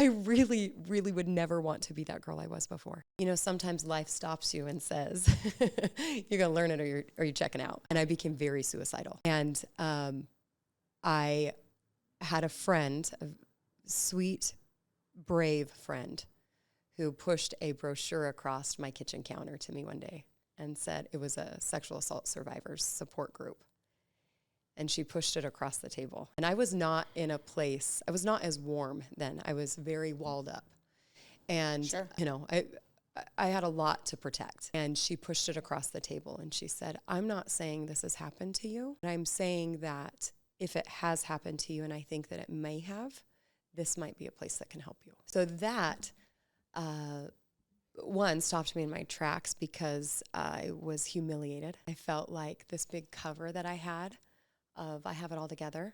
really, really would never want to be that girl I was before. You know, sometimes life stops you and says, you're going to learn it or you're checking out. And I became very suicidal. And I had a friend, a sweet, brave friend, who pushed a brochure across my kitchen counter to me one day and said it was a sexual assault survivors support group. And she pushed it across the table. And I was not in a place, I was not as warm then. I was very walled up. And, Sure. you know, I had a lot to protect. And she pushed it across the table and she said, I'm not saying this has happened to you. I'm saying that if it has happened to you, and I think that it may have, this might be a place that can help you. So that, one, stopped me in my tracks because I was humiliated. I felt like this big cover that I had of I have it all together.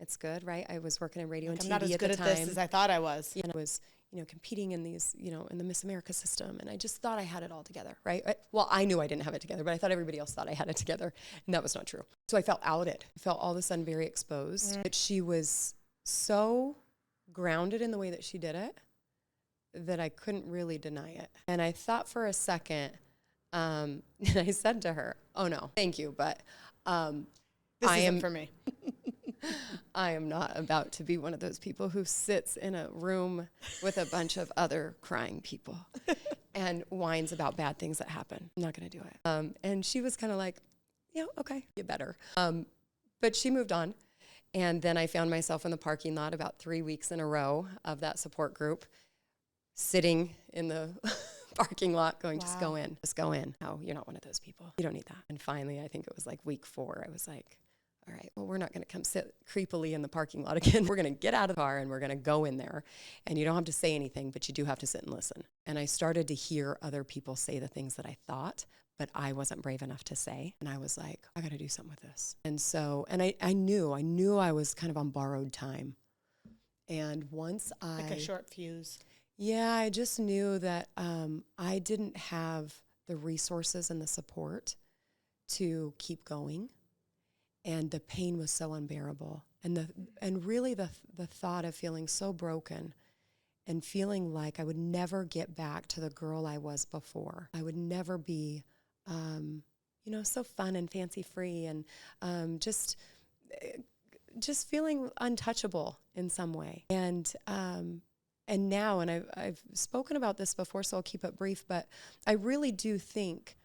It's good, right? I was working in radio and TV at the time. I'm not as good at this as I thought I was. And I was, you know, competing in these, you know, in the Miss America system. And I just thought I had it all together, right? Well, I knew I didn't have it together, but I thought everybody else thought I had it together. And that was not true. So I felt outed. I felt all of a sudden very exposed. But she was so grounded in the way that she did it that I couldn't really deny it. And I thought for a second, and I said to her, oh no, thank you, but This isn't for me. I am not about to be one of those people who sits in a room with a bunch of other crying people and whines about bad things that happen. I'm not going to do it. And she was kind of like, yeah, okay, you better. But she moved on. And then I found myself in the parking lot about 3 weeks in a row of that support group, sitting in the parking lot going, Wow. just go in, just go in. Oh, you're not one of those people. You don't need that. And finally, I think it was like week 4, I was like, all right, well, we're not going to come sit creepily in the parking lot again. We're going to get out of the car and we're going to go in there. And you don't have to say anything, but you do have to sit and listen. And I started to hear other people say the things that I thought, but I wasn't brave enough to say. And I was like, I got to do something with this. And so, and I knew I was kind of on borrowed time. And once Like a short fuse. Yeah, I just knew that I didn't have the resources and the support to keep going. And the pain was so unbearable. And really the thought of feeling so broken and feeling like I would never get back to the girl I was before. I would never be, so fun and fancy free and just feeling untouchable in some way. And now, and I've spoken about this before, so I'll keep it brief, but I really do think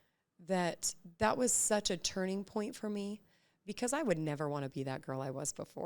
that was such a turning point for me because I would never want to be that girl I was before.